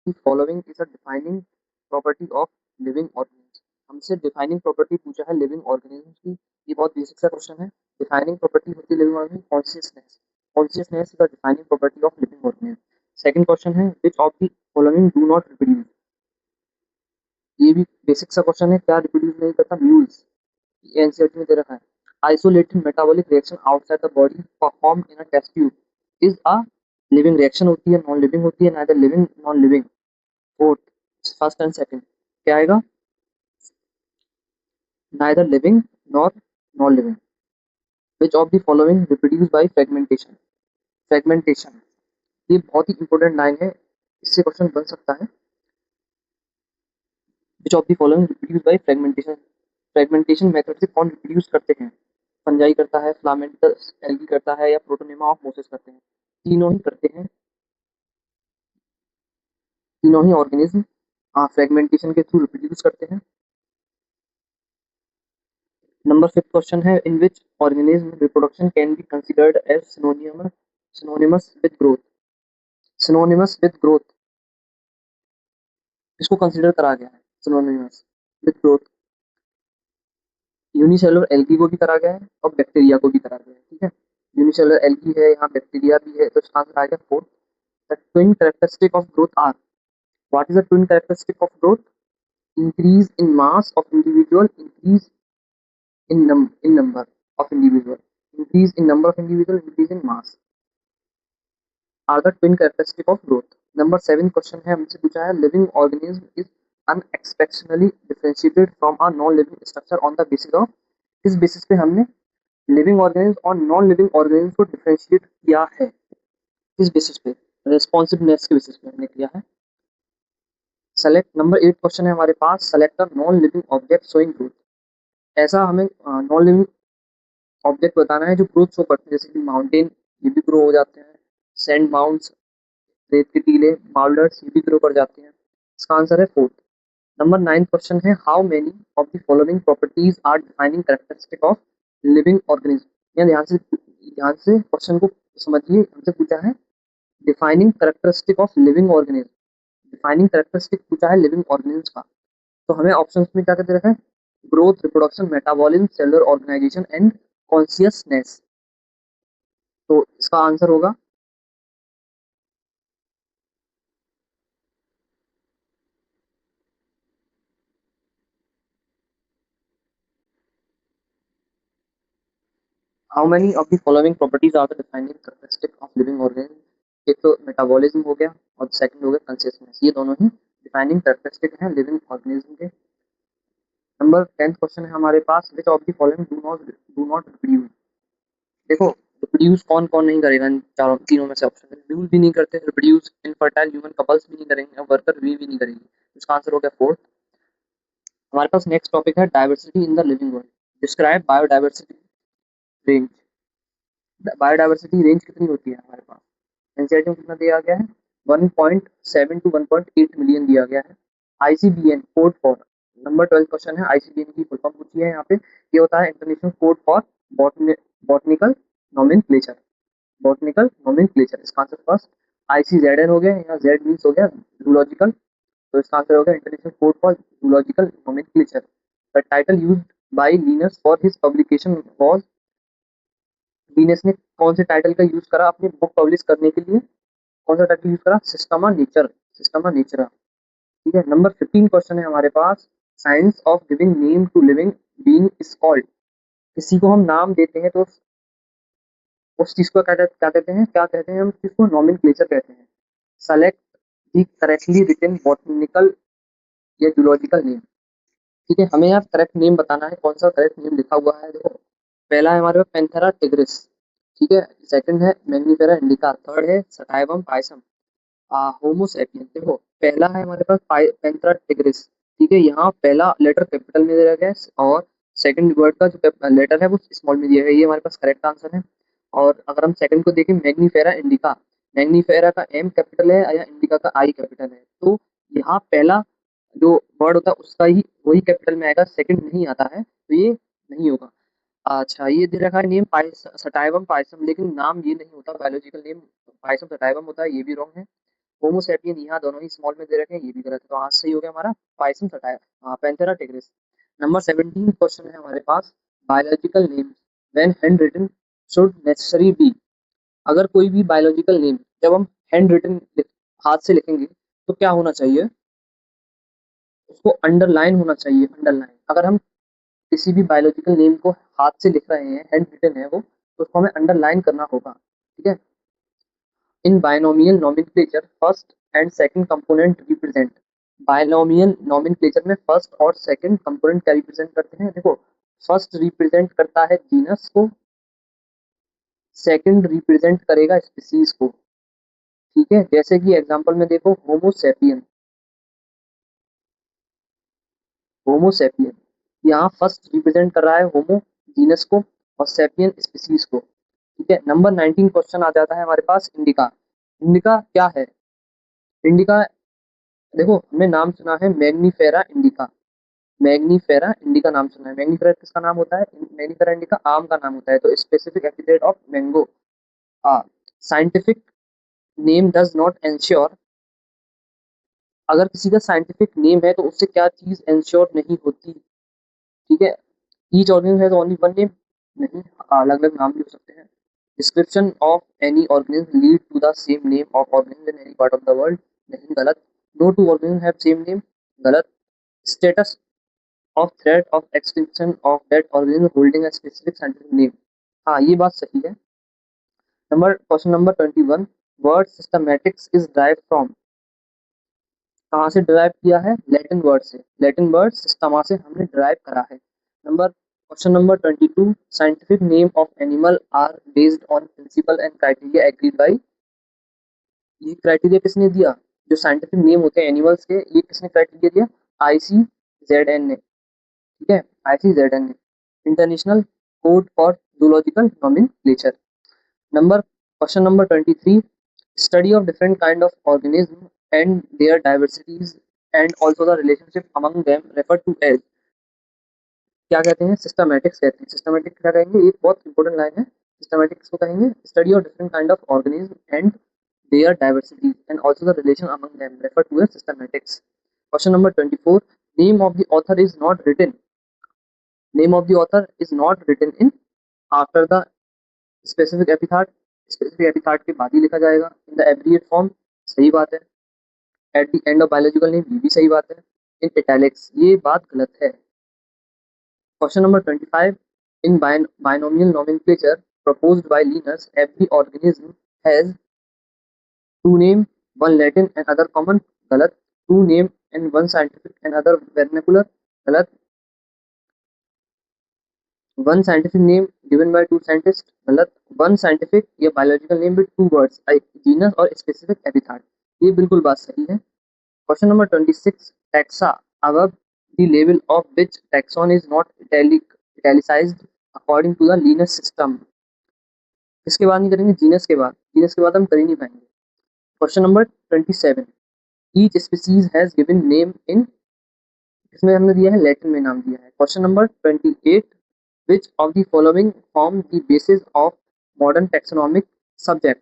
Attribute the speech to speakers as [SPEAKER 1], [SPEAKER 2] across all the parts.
[SPEAKER 1] The following is a defining property of living organism. हमसे defining property पूछा है living organism की। ये बहुत बेसिक सा क्वेश्चन है। डिफाइनिंग प्रॉपर्टी होती है living organism consciousness. Consciousness is the defining property of living organism. Second question है which of the following do not reproduce. ये भी बेसिक सा क्वेश्चन है, क्या रिप्रोड्यूस नहीं करता? म्यूल्स। ये एनसीईआरटी में दे रखा है। Isolated metabolic reaction outside the body perform in a test tube is a living reaction होती है, नॉन लिविंग होती है, neither living non living. Fourth, first and second क्या आएगा? Neither living nor non living. Which of the following reproduce by fragmentation. Fragmentation ये बहुत ही important line है, इससे क्वेश्चन बन सकता है। Which of the following reproduce by fragmentation. Fragmentation method से कौन रिप्रोड्यूस करते हैं? फंजाई करता है, फिलामेंटस एल्गी करता है, या प्रोटोनेमा ऑफ मोसेस करते हैं? तीनों ही करते हैं, तीनों ही ऑर्गेनिज्म फ्रेगमेंटेशन के थ्रू रिप्रोड्यूस करते हैं। नंबर फिफ्थ क्वेश्चन है in which organism reproduction can be considered as synonymous with growth. Synonymous with growth इसको कंसिडर करा गया है synonymous with growth. Unicellular algae को भी करा गया है और बैक्टीरिया को भी करा गया है, ठीक है। यूनिसेलुलर एल्गी है, यहाँ बैक्टीरिया भी है, तो इसका आंसर आएगा fourth. The twin characteristic of growth are. What is the twin characteristic of growth? Increase in mass of individual, increase in number of individual, increase in number of individual, increase in mass are the twin characteristic of growth. Number 7 question है, हमसे पूछा है living organism is unexceptionally differentiated from a non living structure on the basis of. किस basis पे हमने living organism और non living organism को differentiate किया है? किस बेसिस पे? रेस्पॉन्सिवनेस के बेसिस पे हमने किया है। सेलेक्ट। नंबर 8 क्वेश्चन है हमारे पास, select the non living object showing growth. ऐसा हमें नॉन लिविंग ऑब्जेक्ट बताना है जो ग्रोथ शो करते हैं, जैसे कि माउंटेन, ये भी ग्रो हो जाते हैं। सैंड माउंट्स, रेत के टीले, बाउल्डर्स, ये भी ग्रो कर जाते हैं। इसका आंसर है फोर्थ। नंबर 9 क्वेश्चन है how many of the following properties are defining characteristic of living organism. यहाँ ध्यान से क्वेश्चन को समझिए। हमसे पूछा है defining characteristic of living organism. Defining characteristic पूछा है लिविंग ऑर्गेनिज्म का, तो हमें ऑप्शन में क्या कहते रखा है? Growth, reproduction, metabolism, cellular organisation and consciousness. तो इसका आंसर होगा how many of the following properties are the defining characteristic of living organism. एक तो मेटाबॉलिज्म हो गया और सेकंड हो गया कॉन्शियसनेस। ये दोनों ही डिफाइनिंग कैरेक्टरिस्टिक हैं लिविंग ऑर्गेनिज्म के। नंबर 10 क्वेश्चन है हमारे पास, which of the following do not reproduce. देखो रिप्रोड्यूस कौन कौन नहीं करेगा इन चारों तीनों में से? ऑप्शन है म्यूल भी नहीं करते रिप्रोड्यूस, इनफर्टाइल ह्यूमन कपल्स भी नहीं करेंगे और वर्कर भी नहीं करेंगे। इसका आंसर हो गया फोर्थ। हमारे पास नेक्स्ट टॉपिक है diversity in the living world. Describe biodiversity range. Biodiversity range कितनी होती है हमारे पास? एनसीईआरटी में कितना दिया गया है? 1.7 टू 1.8 मिलियन दिया गया है। ICBN code for. Number 12 question है, आईसीबीएन की फुल फॉर्म पूछी है यहाँ पे। ये होता है international Code for botanical nomenclature. Botanical nomenclature, इसका आंसर फर्स्ट। आईसीजेडएन हो गया, यहाँ जेड मीन्स हो गया जूलॉजिकल, तो इसका आंसर हो गया international Code for Zoological nomenclature. The title used by Linus for his publication was. Linus ने कौन से टाइटल का यूज करा अपनी बुक पब्लिश करने के लिए? कौन सा टाइटल यूज करा? सिस्टमा नेचर, सिस्टमा नेचरा, ठीक है। नंबर 15 क्वेश्चन है हमारे पास, science of giving name to living being is called. किसी को हम नाम देते हैं तो उस चीज को क्या कहते हैं? क्या कहते हैं हम किसको? नॉमेनक्लेचर कहते हैं। Select the correctly written botanical या जूलॉजिकल नेम। ठीक है, हमें यहाँ करेक्ट नेम बताना है, कौन सा करेक्ट नेम लिखा हुआ है। देखो पहला है हमारे पास पेंथेरा टिग्रिस, ठीक है। सेकंड है मैग्नीफेरा इंडिका, थर्ड है सटाइवम पायसम, होमो सैपियन। देखो पहला है हमारे पास पेंथेरा टिग्रिस, ठीक है। यहाँ पहला लेटर कैपिटल में दिया गया है और सेकंड वर्ड का जो लेटर है वो स्मॉल में दिया गया है, ये हमारे पास करेक्ट आंसर है। और अगर हम सेकंड को देखें मैग्नीफेरा इंडिका, मैग्नीफेरा का एम कैपिटल है या इंडिका का आई कैपिटल है, तो यहाँ पहला जो वर्ड होता है उसका ही वही कैपिटल में आएगा, सेकंड नहीं आता है, तो ये नहीं होगा। अच्छा ये दे रखा है नेम सटाइवम पायसम, लेकिन नाम ये नहीं होता, बायोलॉजिकल नेम पायसम सटाइवम होता है, ये भी रॉन्ग है। होमो सैपियन यहाँ दोनों ही स्मॉल में दे रखे हैं, ये भी गलत है, तो आज सही हो गया हमारा पाइसम हटाया। हाँ, पैंथेरा टिग्रिस। नंबर 17 क्वेश्चन है हमारे पास, biological name when hand written should necessary be. अगर कोई भी बायोलॉजिकल नेम जब हम हैंड रिटन हाथ से लिखेंगे तो क्या होना चाहिए, उसको अंडरलाइन होना चाहिए, अंडरलाइन। अगर हम किसी भी बायोलॉजिकल नेम को हाथ से लिख रहे हैं, हैंड रिटन है वो, तो उसको हमें अंडरलाइन करना होगा, ठीक है। In binomial nomenclature first and second component represent. Binomial nomenclature में फर्स्ट और सेकंड कंपोनेंट क्या रिप्रेजेंट करते हैं, देखो फर्स्ट रिप्रेजेंट करता है जीनस को, सेकंड रिप्रेजेंट करेगा स्पीसीज को, ठीक है। जैसे कि एग्जांपल में देखो, होमोसेपियन, होमोसेपियन यहाँ फर्स्ट रिप्रेजेंट कर रहा है होमो जीनस को और सेपियन स्पीसीज को, ठीक है। नंबर 19 क्वेश्चन आ जाता है हमारे पास, इंडिका। इंडिका क्या है, इंडिका देखो हमने नाम सुना है मैग्नीफेरा इंडिका, मैग्नीफेरा इंडिका नाम सुना है। मैग्नीफेरा किसका नाम होता है, मैग्नीफेरा इंडिका आम का नाम होता है, तो specific epithet of mango. Scientific name does not ensure, अगर किसी का साइंटिफिक नेम है तो उससे क्या चीज एंश्योर नहीं होती, ठीक है। Each organism has only one name, नहीं, अलग अलग नाम भी हो सकते हैं। Description of any organism lead to the same name of organism in any part of the world, नहीं, गलत। No two organism have same name, गलत। Status of threat of extinction of that organism holding a specific scientific name, हाँ ये बात सही है। Number question number 21, word systematics is drive from, कहाँ से ड्राइव किया है, लैटिन वर्ड से, लैटिन वर्ड सिस्टमा से हमने ड्राइव करा है। Number question number 22, scientific name of animal are based on principle and criteria agreed by, ये क्राइटेरिया किसने दिया, जो साइंटिफिक नेम होते हैं एनिमल्स के, ये किसने क्राइटेरिया दिया, ICZN ने, ठीक है, ICZN ने, International Code for Zoological Nomenclature. Number question number 23, study of different kind of organism and their diversities and also the relationship among them refer to as, क्या कहते हैं, सिस्टमैटिक्स कहते हैं। सिस्टमैटिक्स क्या कहेंगे, ये बहुत इंपॉर्टेंट लाइन है। सिस्टमैटिक्स को कहेंगे study of different kind of organism and their diversities and also the relation among them refer to as systematics. Question number 24, name of the author is not written, name of the author is not written in after the specific epithet, specific epithet के बाद ही लिखा जाएगा। in the abbreviate form, सही बात है। at the end of biological name, ये भी सही बात है। in italics, ये बात गलत है। Question number 25, in binomial nomenclature proposed by Linus, every organism has two name, one Latin and other common, गलत। two name and one scientific and other vernacular, गलत। one scientific name given by two scientists, गलत। one scientific या biological name with two words, genus और specific epithet, ये बिल्कुल बात सही है। Question number 26, taxa above the level of which taxon is not italicized according to the Linus system, इसके बाद नहीं करेंगे, जीनस के बाद, जीनस के बाद हम कर ही नहीं पाएंगे। Question number 27, each species has given name in, इसमें हमने दिया है लैटिन में नाम दिया है। Question number 28, which of the following form the basis of modern taxonomic subject,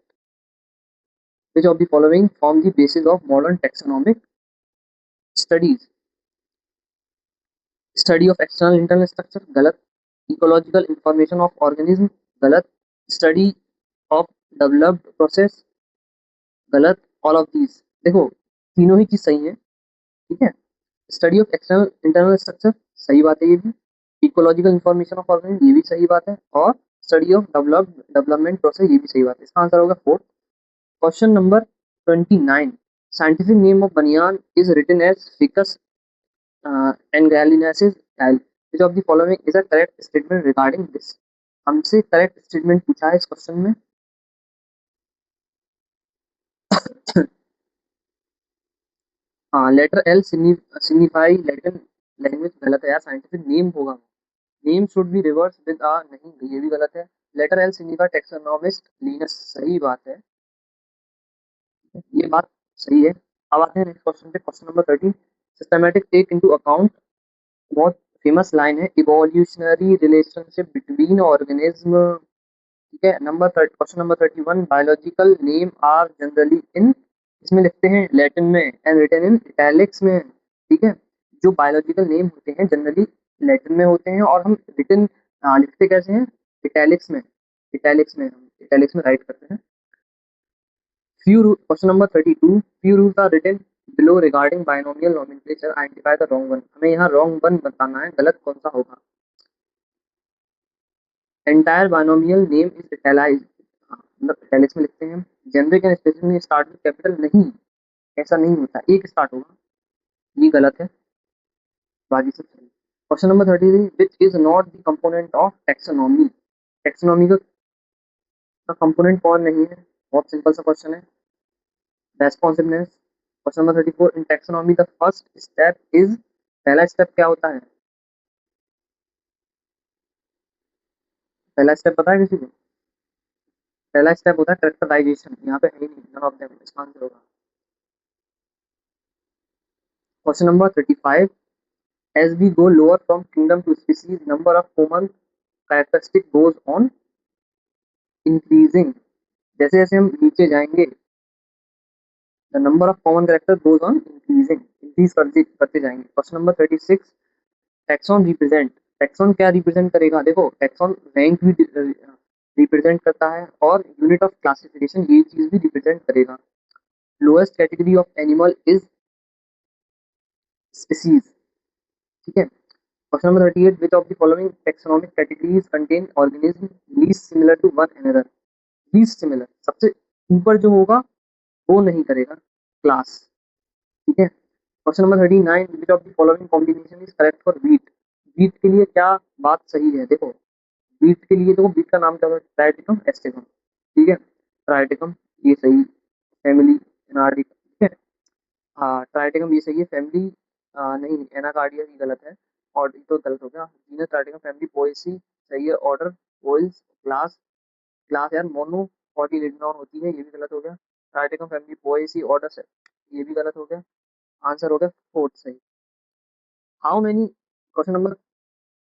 [SPEAKER 1] which of the following form the basis of modern taxonomic studies, study of external internal structure, गलत। ecological information of organism, गलत। study of developed process, गलत। all of these, देखो तीनों ही चीज सही है, ठीक है। Study of external internal structure, सही बात है ये भी। इकोलॉजिकल इंफॉर्मेशन ऑफ ऑर्गेनिज्म, ये भी सही बात है। और स्टडी ऑफ डेवलपमेंट प्रोसेस, ये भी सही बात है। इसका आंसर होगा 4। Question number 29, scientific name of banyan is written as Ficus एंग्रेलिनेसिस टाइल, which of the following is a correct statement regarding this, हमसे करेक्ट स्टेटमेंट पूछा है इस क्वेश्चन में। हाँ, letter L signify Latin language, गलत है यार, साइंटिफिक नेम होगा। Name should be reverse with आ, नहीं ये भी गलत है। Letter L signify taxonomist Linnaeus, सही बात है, ये बात सही है। अब आते हैं नेक्स्ट क्वेश्चन पे, question number 13, systematic take into account, बहुत फेमस लाइन है, इवोल्यूशनरी रिलेशनशिप बिटवीन ऑर्गेनिज्म, ठीक है। Question number 31, biological name are generally in इसमें लिखते हैं लैटिन में एंड रिटन इन इटैलिक्स में, ठीक है। जो बायोलॉजिकल नेम होते हैं जनरली लैटिन में होते हैं और हम रिटन लिखते कैसे हैं, इटैलिक्स में, इटैलिक्स में राइट करते हैं। Question number 32, few rules are written below regarding binomial nomenclature, identify the wrong one। हमें यहाँ wrong one बताना है, गलत कौन सा होगा। एंटायर बाइनोमियल नेम इज इटैलाइज्ड, मतलब इटैलिक्स में लिखते हैं। जेनरिक एंड स्पेसिफिक में स्टार्ट विद कैपिटल, नहीं ऐसा नहीं होता, एक स्टार्ट होगा, ये गलत है, बाकी सब सही। Question number 33, which is not the component of taxonomy, taxonomy का कंपोनेंट कौन नहीं है, बहुत सिंपल सा क्वेश्चन है, responsiveness. Question number 34, in taxonomy the first step is, पहला स्टेप क्या होता है, पहला स्टेप पता है किसी को, पहला स्टेप होता है कैरेक्टराइजेशन, यहाँ पे है ही नहीं, नन ऑफ देम, इसका आंसर होगा। Question number 35, as we go lower from kingdom to species, number of common characteristic goes on increasing, जैसे जैसे हम नीचे जाएंगे the number of common character goes on increasing, increase करते जाएंगे। Question number 36, taxon represent, taxon क्या represent करेगा, देखो टैक्सॉन रैंक भी रिप्रेजेंट करता है और यूनिट ऑफ क्लासिफिकेशन ये चीज भी रिप्रेजेंट करेगा। Lowest category of animal is species, ठीक है। Question number 38, which of the following taxonomic categories contain organism least similar to one another, least similar, सबसे ऊपर जो होगा वो नहीं करेगा, क्लास, ठीक है। Question number 39, which of the following combination is correct for wheat, wheat के लिए क्या बात सही है, देखो वीट के लिए, देखो वीट का नाम क्या होता है, ट्राइटिकम एस्टिकम, ठीक है, ट्राइटिकम ये सही, फैमिली एनार्डिक, ठीक है, हाँ ट्राइटिकम ये सही है, फैमिली नहीं एनाकार्डिया ही गलत है, और ये तो गलत हो गया, जीनस ट्राइटिकम, फैमिली पोएसी सही है, ऑर्डर वोइल्स, क्लास, क्लास यार मोनो कॉटिलिडनॉन होती है, ये भी गलत हो गया, ट्राइटिकम फैमिली पोएसी ऑर्डर से, ये भी गलत हो गया, आंसर हो गया फोर्थ सही। How many, question number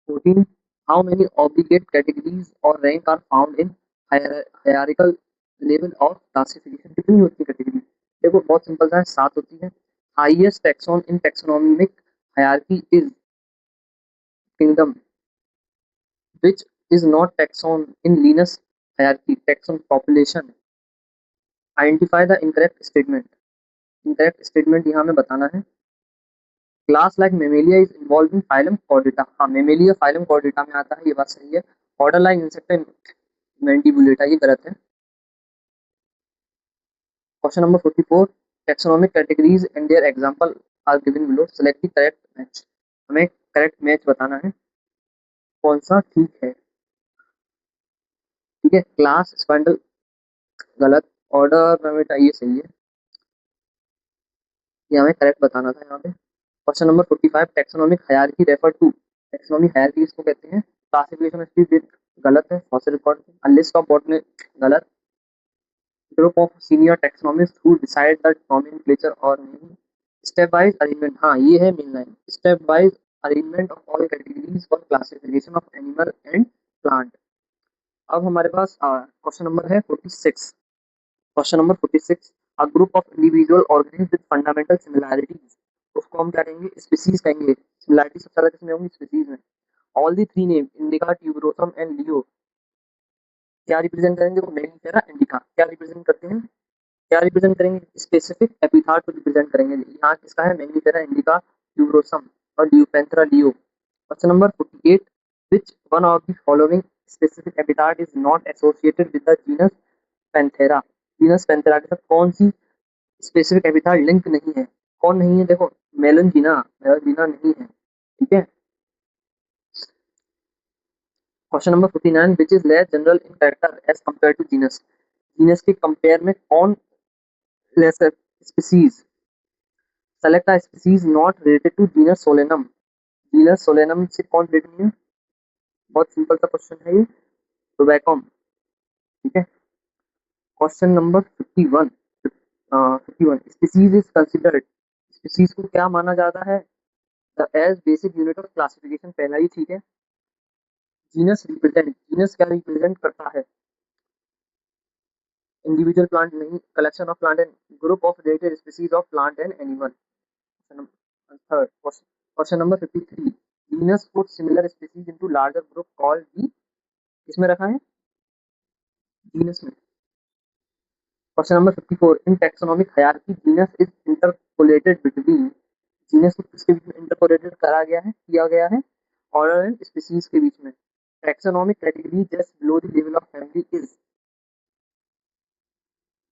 [SPEAKER 1] 14, how many obligate categories और rank are found in hierarchical level of classification, कितनी होती है कैटेगरी, देखो बहुत सिंपल सा है, 7 होती है। Highest taxon in taxonomic hierarchy is kingdom, which is not taxon in Linus hierarchy, taxon population। Identify the incorrect statement, incorrect statement यहाँ में बताना है। Class like Mammalia is involve in phylum Chordata, हाँ Mammalia phylum Chordata में आता है, ये बात सही है। ऑर्डर लाइक इंसेक्ट मैंडिबुलेटा, ये गलत है। Question number 44, taxonomic categories and their example are given below, select the correct match, हमें करेक्ट मैच बताना है, कौन सा ठीक है, ठीक है। क्लास स्पैंडल गलत, ऑर्डर मेमेटा ये सही है, ये हमें करेक्ट बताना था यहाँ पे। Question number 45, taxonomic hierarchy refer to, taxonomic hierarchy इसको कहते हैं, क्लासिफिकेशन ऑफ स्पीशीज गलत है, fossil record, a list of botany गलत, group of senior taxonomist who decide the nomenclature और नेम, स्टेप वाइज अरेंजमेंट, हाँ ये है main line, step wise arrangement of all categories for classification of animal and plant. अब हमारे पास question number है 46, question number 46, a group of individual organism with fundamental similarities, उसको हम क्या कहेंगे, स्पीसीज कहेंगे, सिमिलैरिटी सबसे ज्यादा किसमें होंगी, स्पीसीज में। All the three name indica tuberosum and leo क्या रिप्रेजेंट करेंगे, वो मेनिफेरा इंडिका क्या रिप्रेजेंट करते हैं, क्या रिप्रेजेंट करेंगे, स्पेसिफिक एपिथार्ट को रिप्रेजेंट करेंगे, यहाँ किसका है, मेनिफेरा इंडिका ट्यूबरोसम और लियोपेंथेरा leo. Question number 48, which one of the following specific epithet is not associated with the genus Panthera, genus Panthera के साथ कौन सी स्पेसिफिक एपिथार्ट लिंक नहीं है, कौन नहीं है, देखो मेलनजीना, मेलनजीना नहीं है, ठीक है। Question number 49, which is less general in character as compare to genus, genus के कंपेयर में कौन less species, select a species not related to genus Solanum, genus Solanum से कौन रिलेटेड नहीं है, बहुत सिंपल सा क्वेश्चन है ये, टोबैकम, ठीक है। Question number 51, 51, species is considered, species को क्या माना जाता है, the as basic unit of classification, पहला ही ठीक है। जीनस रिप्रेजेंट, जीनस क्या रिप्रेजेंट करता है, इंडिविजुअल प्लांट नहीं, collection of plant and group of related species of plant and animal. Third question number 53, genus put similar species into larger group called the, किसमें रखा है, जीनस में। Question number 54, in taxonomic hierarchy genus is interpolated between, genus को किसके बीच में interpolated करा गया है, किया गया है, ऑर्डर एंड स्पीसीज के बीच में। Taxonomic category just below the level of family is,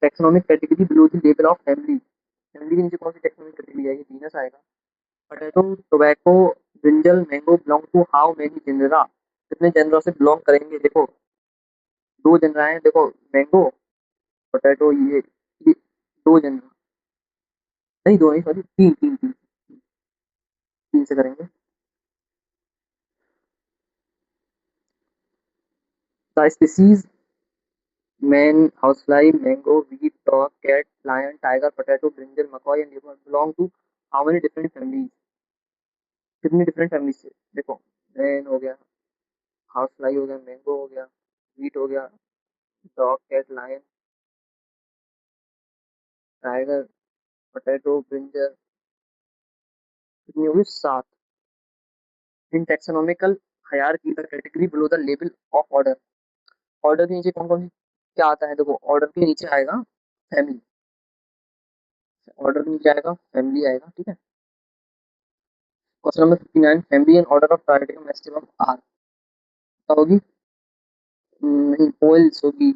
[SPEAKER 1] taxonomic category below the level of family, family के नीचे कौन सी टैक्सोनॉमिक कैटेगरी आएगी, जीनस आएगा। Potato, tobacco, brinjal, mango belong to how many genera, कितने जेनरा से बिलोंग करेंगे, देखो दो जेनरा हैं, देखो मैंगो, पोटैटो, ये दो जेनरा, नहीं दो नहीं सॉरी, तीन तीन तीन तीन से करेंगे। The species man, housefly, mango, wheat, dog, cat, lion, tiger, potato, brinjal, मकॉय एंड लीपर belong to how many different families, कितनी डिफरेंट फैमिली से, देखो मैन हो गया, हाउसफ्लाई हो गया, मैंगो हो गया, वीट हो गया, dog, cat, lion, tiger, potato, brinjal, कितनी होगी, सात। In taxonomical hierarchy the category below the level of order, order के नीचे कौन कौन सी क्या आता है, देखो ऑर्डर के नीचे आएगा फैमिली, ऑर्डर के नीचे आएगा फैमिली आएगा, ठीक है। Question number 59, family and order of ट्राइडेटिक मैक्सिमम आर, क्या होगी, नहीं पोइल्स होगी,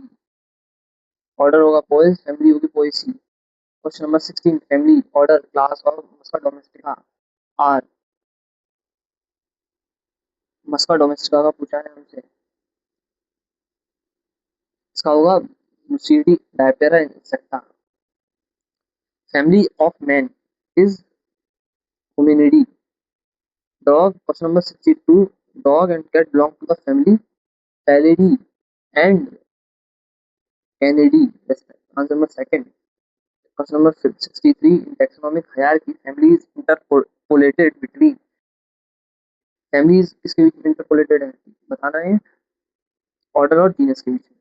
[SPEAKER 1] ऑर्डर होगा पोइल्स, फैमिली होगी Poaceae. Question number 16, family, order, class और Musca domestica are, Musca domestica का पूछा है हमसे, इसका होगा Muscidae Diptera Insecta. Family of man is Hominidae, dog, question number 62, dog and cat belong to the family Felidae and Canidae, answer number second. Question number 63, in taxonomic hierarchy family is interpolated between, families किसके बीच में interpolated है, बताना है order और genus के बीच में।